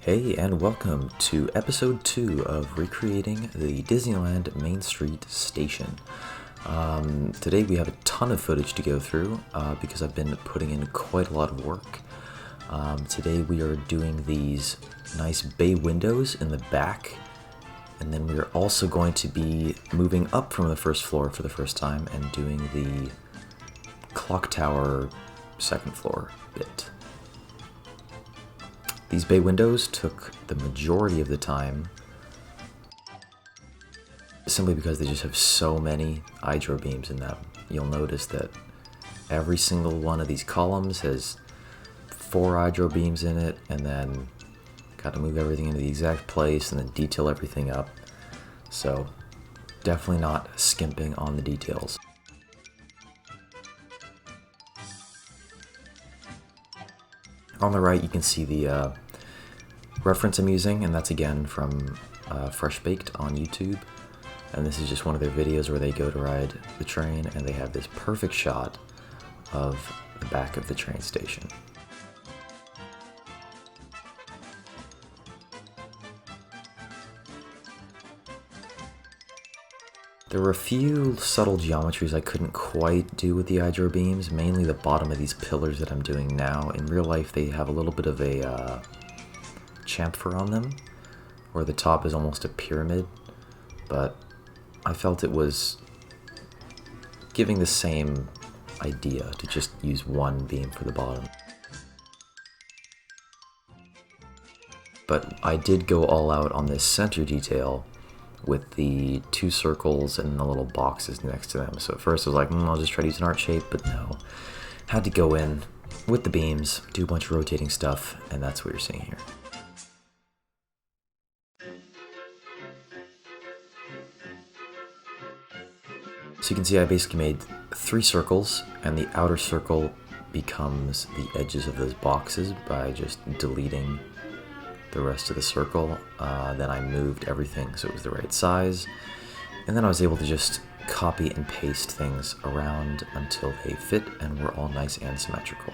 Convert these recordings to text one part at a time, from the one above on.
Hey, and welcome to episode 2 of recreating the Disneyland Main Street Station. Today we have a ton of footage to go through because I've been putting in quite a lot of work. Today we are doing these nice bay windows in the back, and then we are also going to be moving up from the first floor for the first time and doing the clock tower second floor bit. These bay windows took the majority of the time simply because they just have so many hydro beams in them. You'll notice that every single one of these columns has 4 hydro beams in it, and then got to move everything into the exact place and then detail everything up. So definitely not skimping on the details. On the right you can see the reference I'm using, and that's again from Fresh Baked on YouTube. And this is just one of their videos where they go to ride the train and they have this perfect shot of the back of the train station. There were a few subtle geometries I couldn't quite do with the hydro beams, mainly the bottom of these pillars that I'm doing now. In real life they have a little bit of a chamfer on them, where the top is almost a pyramid, but I felt it was giving the same idea to just use one beam for the bottom. But I did go all out on this center detail with the 2 circles and the little boxes next to them. So at first I was like, I'll just try to use an art shape, but no. Had to go in with the beams, do a bunch of rotating stuff, and that's what you're seeing here. So you can see I basically made 3 circles, and the outer circle becomes the edges of those boxes by just deleting the rest of the circle. Then I moved everything so it was the right size, and then I was able to just copy and paste things around until they fit and were all nice and symmetrical.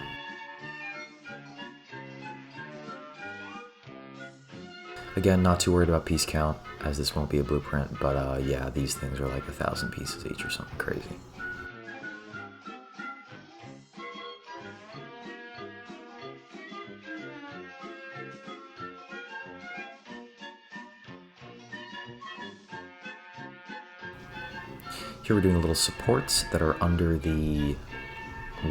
Again, not too worried about piece count, as this won't be a blueprint, but yeah, these things are like 1,000 pieces each or something crazy. Here we're doing little supports that are under the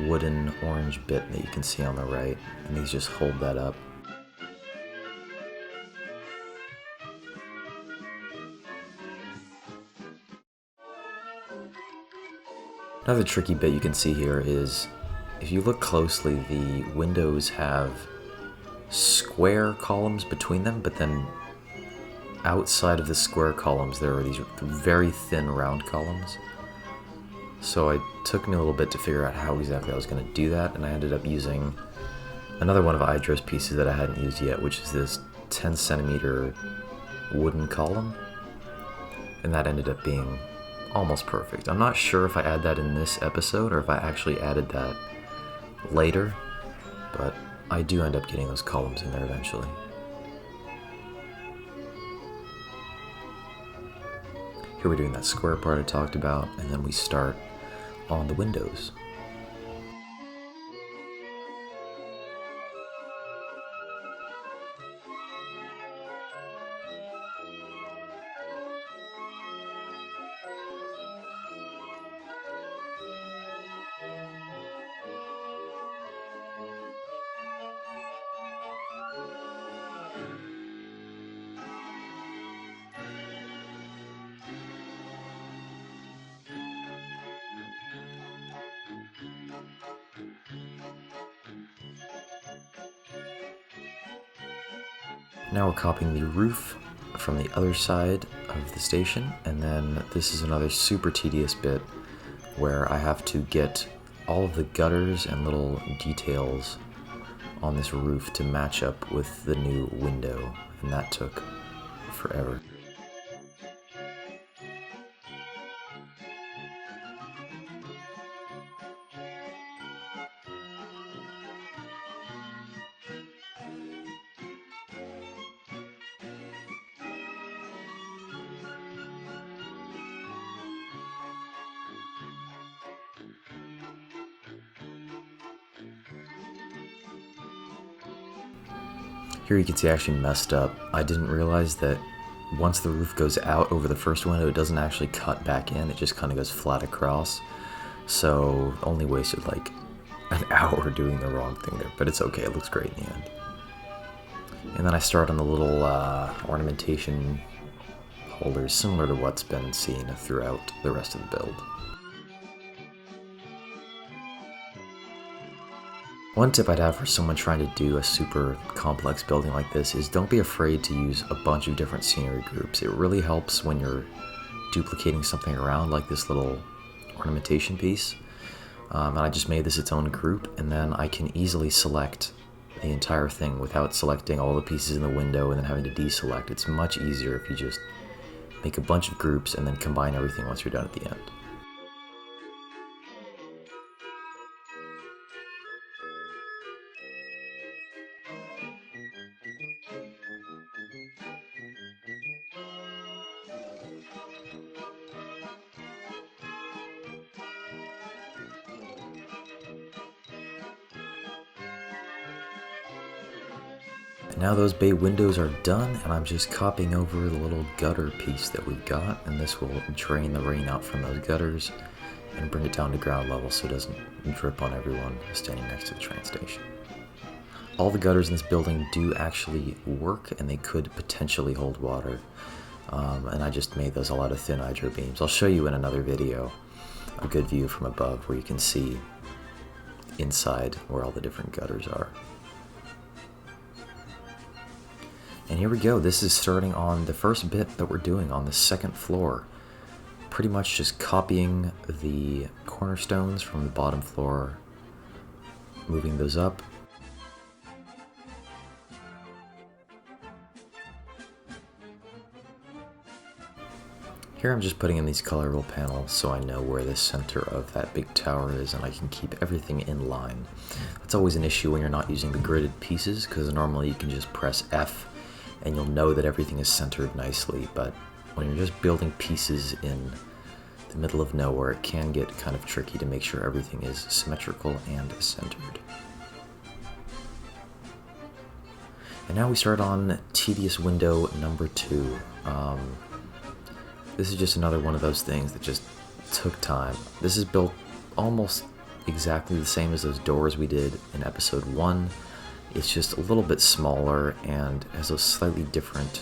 wooden orange bit that you can see on the right, and these just hold that up. Another tricky bit you can see here is, if you look closely, the windows have square columns between them, but then outside of the square columns there are these very thin round columns. So it took me a little bit to figure out how exactly I was going to do that, and I ended up using another one of Idra's pieces that I hadn't used yet, which is this 10 centimeter wooden column, and that ended up being almost perfect. I'm not sure if I add that in this episode or if I actually added that later, but I do end up getting those columns in there eventually. Here we're doing that square part I talked about, and then we start on the windows. Now we're copying the roof from the other side of the station, and then this is another super tedious bit where I have to get all of the gutters and little details on this roof to match up with the new window, and that took forever. Here you can see I actually messed up. I didn't realize that once the roof goes out over the first window, it doesn't actually cut back in, it just kind of goes flat across. So only wasted like an hour doing the wrong thing there, but it's okay, it looks great in the end. And then I start on the little ornamentation holders, similar to what's been seen throughout the rest of the build. One tip I'd have for someone trying to do a super complex building like this is don't be afraid to use a bunch of different scenery groups. It really helps when you're duplicating something around, like this little ornamentation piece. And I just made this its own group, and then I can easily select the entire thing without selecting all the pieces in the window and then having to deselect. It's much easier if you just make a bunch of groups and then combine everything once you're done at the end. Now those bay windows are done, and I'm just copying over the little gutter piece that we've got, and this will drain the rain out from those gutters and bring it down to ground level so it doesn't drip on everyone standing next to the train station. All the gutters in this building do actually work, and they could potentially hold water, and I just made those all out of thin hydro beams. I'll show you in another video a good view from above where you can see inside where all the different gutters are. And here we go, this is starting on the first bit that we're doing on the second floor. Pretty much just copying the cornerstones from the bottom floor, moving those up. Here I'm just putting in these colorful panels so I know where the center of that big tower is and I can keep everything in line. That's always an issue when you're not using the gridded pieces, because normally you can just press F and you'll know that everything is centered nicely, but when you're just building pieces in the middle of nowhere, it can get kind of tricky to make sure everything is symmetrical and centered. And now we start on tedious window number 2. This is just another one of those things that just took time. This is built almost exactly the same as those doors we did in episode 1. It's just a little bit smaller and has a slightly different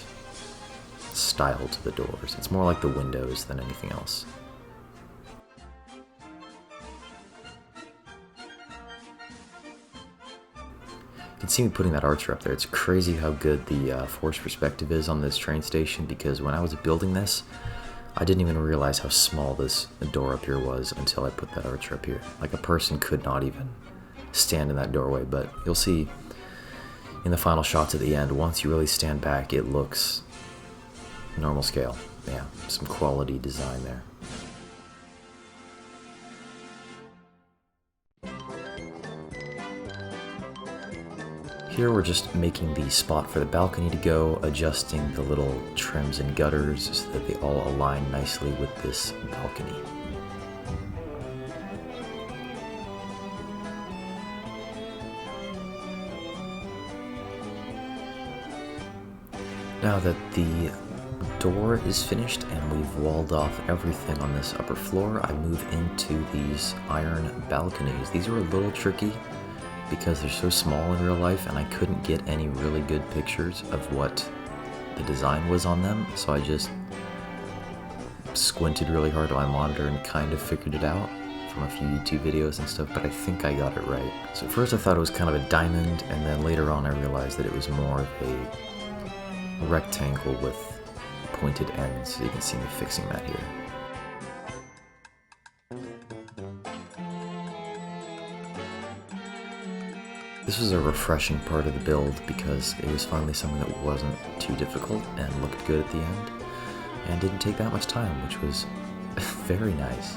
style to the doors. It's more like the windows than anything else. You can see me putting that archer up there. It's crazy how good the forced perspective is on this train station, because when I was building this, I didn't even realize how small this door up here was until I put that archer up here. Like, a person could not even stand in that doorway, but you'll see in the final shots at the end, once you really stand back, it looks normal scale. Yeah, some quality design there. Here we're just making the spot for the balcony to go, adjusting the little trims and gutters so that they all align nicely with this balcony. Now that the door is finished and we've walled off everything on this upper floor, I move into these iron balconies. These are a little tricky because they're so small in real life, and I couldn't get any really good pictures of what the design was on them, so I just squinted really hard on my monitor and kind of figured it out from a few YouTube videos and stuff, but I think I got it right. So at first I thought it was kind of a diamond, and then later on I realized that it was more of a rectangle with pointed ends, so you can see me fixing that here. This was a refreshing part of the build because it was finally something that wasn't too difficult and looked good at the end and didn't take that much time, which was very nice.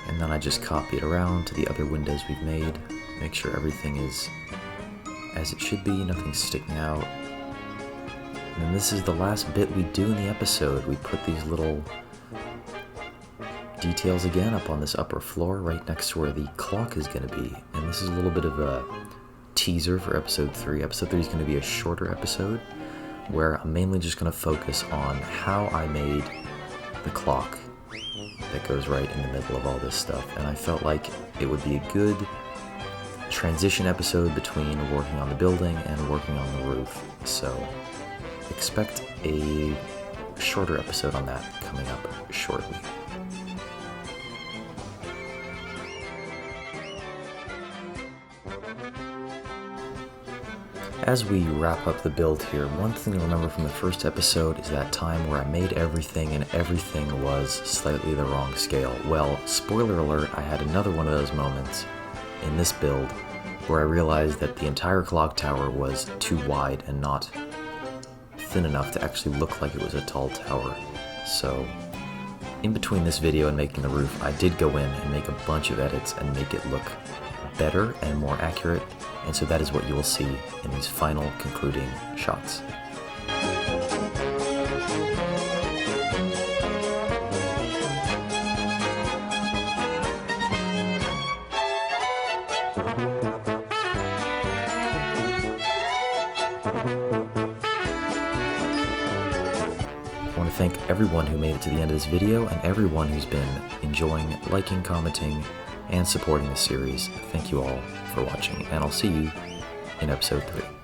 And then I just copy it around to the other windows we've made, make sure everything is as it should be, nothing's sticking out. And then this is the last bit we do in the episode. We put these little details again up on this upper floor right next to where the clock is going to be. And this is a little bit of a teaser for episode 3. Episode 3 is going to be a shorter episode where I'm mainly just going to focus on how I made the clock that goes right in the middle of all this stuff. And I felt like it would be a good transition episode between working on the building and working on the roof. So expect a shorter episode on that coming up shortly. As we wrap up the build here, one thing to remember from the first episode is that time where I made everything and everything was slightly the wrong scale. Well, spoiler alert, I had another one of those moments in this build where I realized that the entire clock tower was too wide and not thin enough to actually look like it was a tall tower. So, in between this video and making the roof, I did go in and make a bunch of edits and make it look better and more accurate, and so that is what you will see in these final concluding shots. I want to thank everyone who made it to the end of this video and everyone who's been enjoying, liking, commenting, and supporting the series. Thank you all for watching, and I'll see you in episode 3.